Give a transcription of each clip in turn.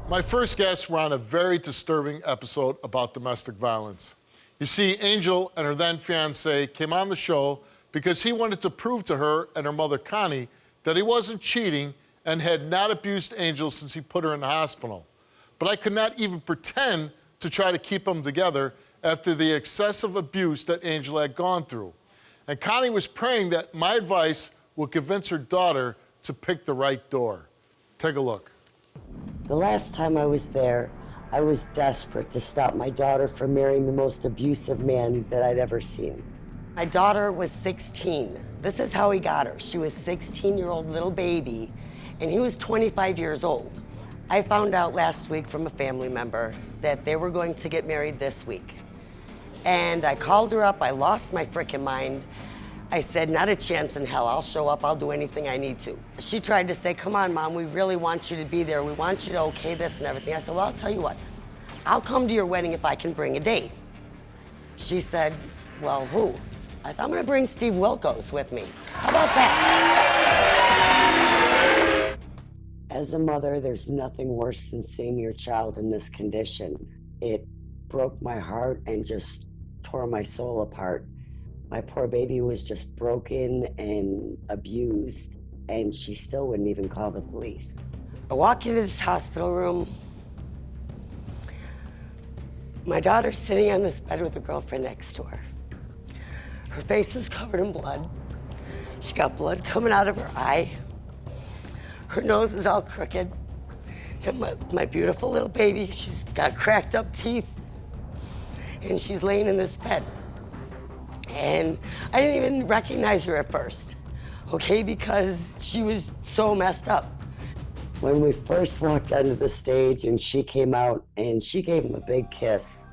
My first guests were on a very disturbing episode about domestic violence. You see, Angel and her then fiance came on the show because he wanted to prove to her and her mother, Connie, that he wasn't cheating and had not abused Angel since he put her in the hospital. But I could not even pretend to try to keep them together after the excessive abuse that Angel had gone through. And Connie was praying that my advice would convince her daughter to pick the right door. Take a look. The last time I was there, I was desperate to stop my daughter from marrying the most abusive man that I'd ever seen. My daughter was 16. This is how he got her. She was a 16-year-old little baby, and he was 25 years old. I found out last week from a family member that they were going to get married this week. And I called her up, I lost my frickin' mind. I said, not a chance in hell, I'll show up, I'll do anything I need to. She tried to say, come on, Mom, we really want you to be there. We want you to okay this and everything. I said, well, I'll tell you what, I'll come to your wedding if I can bring a date. She said, well, who? I said, I'm gonna bring Steve Wilkos with me. How about that? As a mother, there's nothing worse than seeing your child in this condition. It broke my heart and just tore my soul apart. My poor baby was just broken and abused, and she still wouldn't even call the police. I walk into this hospital room. My daughter's sitting on this bed with a girlfriend next to her. Her face is covered in blood. She got blood coming out of her eye. Her nose is all crooked. And my beautiful little baby, she's got cracked up teeth. And she's laying in this bed. And I didn't even recognize her at first, okay, because she was so messed up. When we first walked onto the stage and she came out and she gave him a big kiss,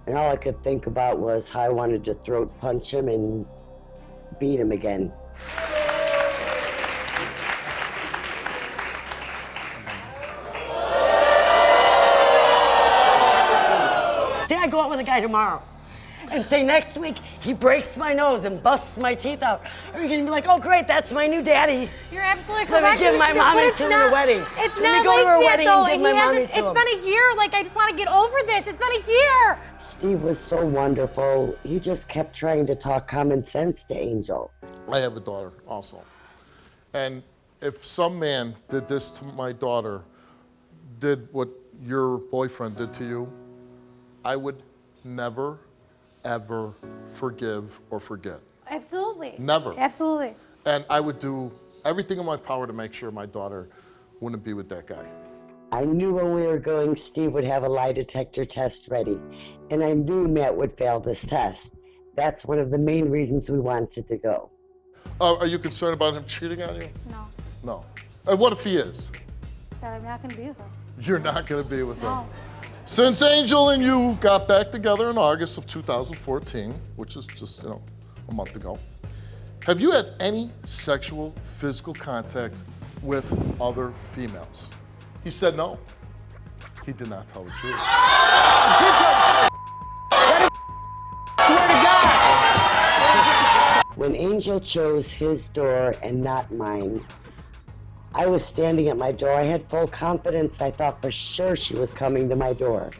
and all I could think about was how I wanted to throat punch him and beat him again. Say I go out with a guy tomorrow and say next week he breaks my nose and busts my teeth out. Are you gonna be like, oh great, that's my new daddy? You're absolutely correct. Let me give my mommy to her wedding. It's Let not me go like to her that, wedding though. and give my mommy to him. It's been a year. Like, I just want to get over this. It's been a year. Steve was so wonderful. He just kept trying to talk common sense to Angel. I have a daughter also. And if some man did this to my daughter, did what your boyfriend did to you, I would never, ever forgive or forget. Absolutely. Never. Absolutely. And I would do everything in my power to make sure my daughter wouldn't be with that guy. I knew when we were going, Steve would have a lie detector test ready. And I knew Matt would fail this test. That's one of the main reasons we wanted to go. Are you concerned about him cheating on you? No. No. And what if he is? That I'm not going to be with him. You're not going to be with him. No. Since Angel and you got back together in August of 2014, which is just, a month ago, have you had any sexual, physical contact with other females? He said no. He did not tell the truth. Swear to God! When Angel chose his door and not mine, I was standing at my door. I had full confidence. I thought for sure she was coming to my door.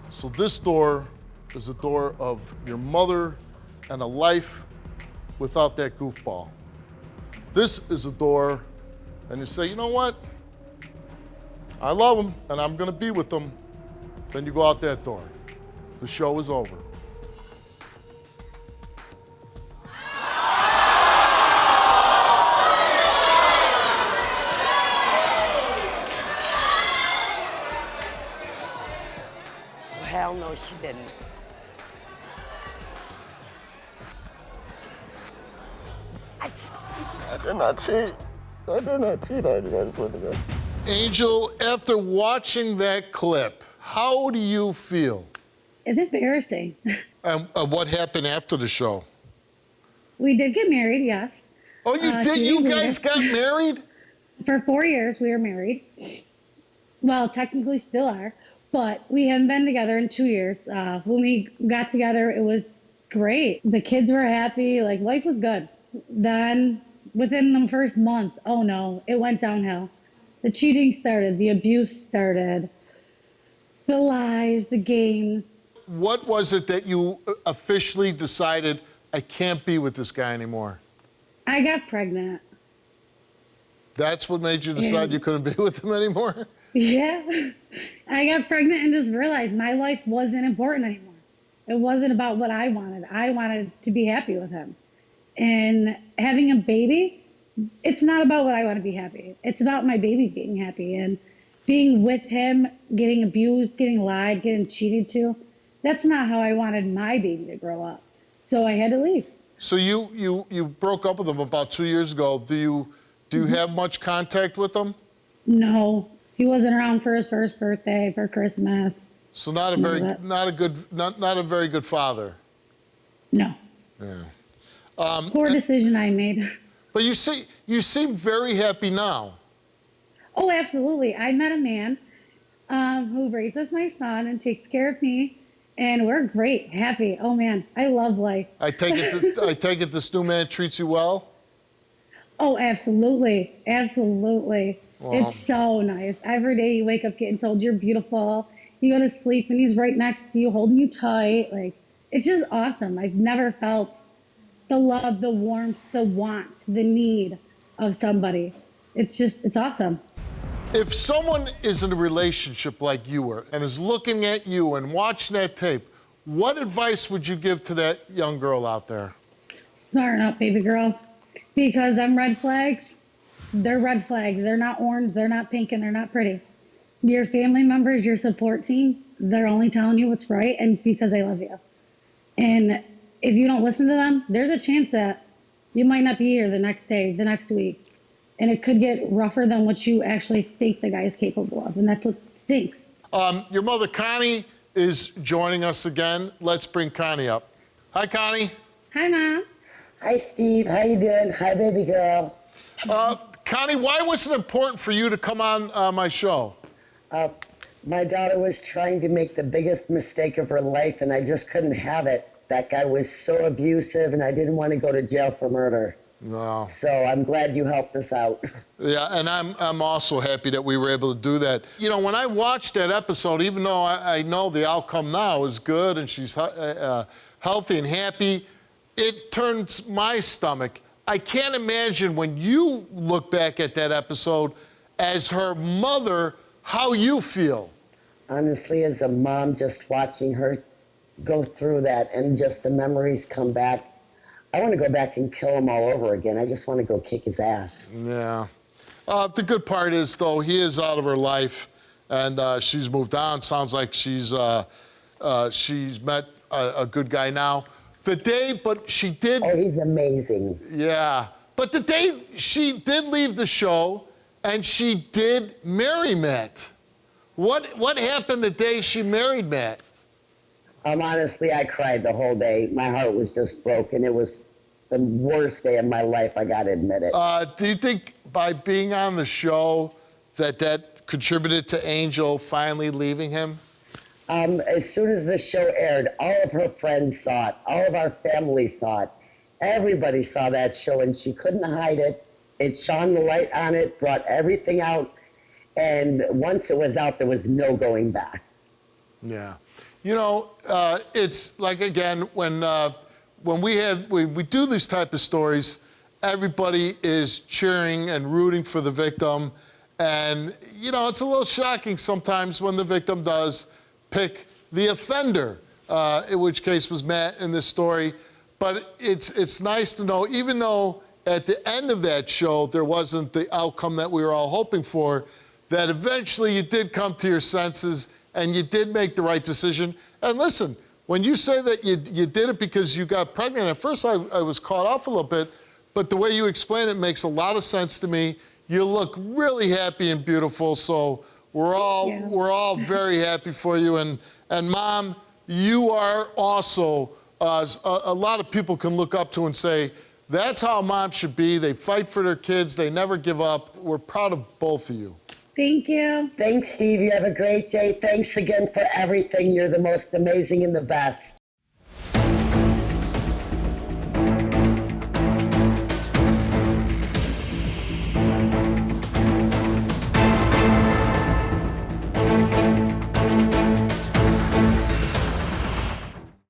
So this door is a door of your mother and a life without that goofball. This is a door, and you say, you know what? I love him, and I'm gonna be with him. Then you go out that door. The show is over. Hell no, she didn't. I did not cheat. I did not cheat on you. Angel, after watching that clip, how do you feel? It's embarrassing. And what happened after the show? We did get married, yes. Oh, you did? You guys got married? For 4 years, we were married. Well, technically still are, but we hadn't been together in 2 years. When we got together, it was great. The kids were happy, like life was good. Then within the first month, oh no, it went downhill. The cheating started, the abuse started, the lies, the games. What was it that you officially decided, I can't be with this guy anymore? I got pregnant. That's what made you decide you couldn't be with him anymore? Yeah. I got pregnant and just realized my life wasn't important anymore. It wasn't about what I wanted. I wanted to be happy with him. And having a baby, it's not about what I want to be happy. It's about my baby being happy. And being with him, getting abused, getting lied, getting cheated to, that's not how I wanted my baby to grow up. So I had to leave. So you broke up with him about 2 years ago. Do you have much contact with him? No, he wasn't around for his first birthday, for Christmas. So not a very good father. No. Yeah. Poor decision I made. But you seem very happy now. Oh, absolutely. I met a man who raises my son and takes care of me, and we're great, happy. Oh man, I love life. I take it this new man treats you well? Oh, absolutely, absolutely. Wow. It's so nice. Every day you wake up getting told you're beautiful. You go to sleep and he's right next to you, holding you tight. Like, it's just awesome. I've never felt the love, the warmth, the want, the need of somebody. It's awesome. If someone is in a relationship like you were and is looking at you and watching that tape, what advice would you give to that young girl out there? Smarten up, baby girl. Because them red flags, they're red flags. They're not orange, they're not pink, and they're not pretty. Your family members, your support team, they're only telling you what's right and because they love you. And if you don't listen to them, there's a chance that you might not be here the next day, the next week. And it could get rougher than what you actually think the guy is capable of. And that's what stinks. Your mother, Connie, is joining us again. Let's bring Connie up. Hi, Connie. Hi, Mom. Hi, Steve. How you doing? Hi, baby girl. Connie, why was it important for you to come on my show? My daughter was trying to make the biggest mistake of her life, and I just couldn't have it. That guy was so abusive, and I didn't want to go to jail for murder. No. So I'm glad you helped us out. Yeah, and I'm also happy that we were able to do that. You know, when I watched that episode, even though I know the outcome now is good and she's healthy and happy, it turns my stomach. I can't imagine when you look back at that episode as her mother, how you feel. Honestly, as a mom, just watching her go through that and just the memories come back, I want to go back and kill him all over again. I just want to go kick his ass. Yeah. The good part is, though, he is out of her life, and she's moved on. Sounds like she's met a good guy now. But she did. Oh, he's amazing. Yeah. But the day she did leave the show, and she did marry Matt. What happened the day she married Matt? Honestly, I cried the whole day. My heart was just broken. It was the worst day of my life, I gotta admit it. Do you think by being on the show that contributed to Angel finally leaving him? As soon as the show aired, all of her friends saw it. All of our family saw it. Everybody saw that show, and she couldn't hide it. It shone the light on it, brought everything out, and once it was out, there was no going back. Yeah. You know, it's like, again, when we do these type of stories, everybody is cheering and rooting for the victim. And, you know, it's a little shocking sometimes when the victim does pick the offender, in which case was Matt in this story. But it's nice to know, even though at the end of that show there wasn't the outcome that we were all hoping for, that eventually you did come to your senses and you did make the right decision. And listen, when you say that you did it because you got pregnant, at first I was caught off a little bit, but the way you explain it makes a lot of sense to me. You look really happy and beautiful, so we're all very happy for you. And Mom, you are also, a lot of people can look up to and say, that's how a mom should be. They fight for their kids. They never give up. We're proud of both of you. Thank you. Thanks, Steve. You have a great day. Thanks again for everything. You're the most amazing and the best.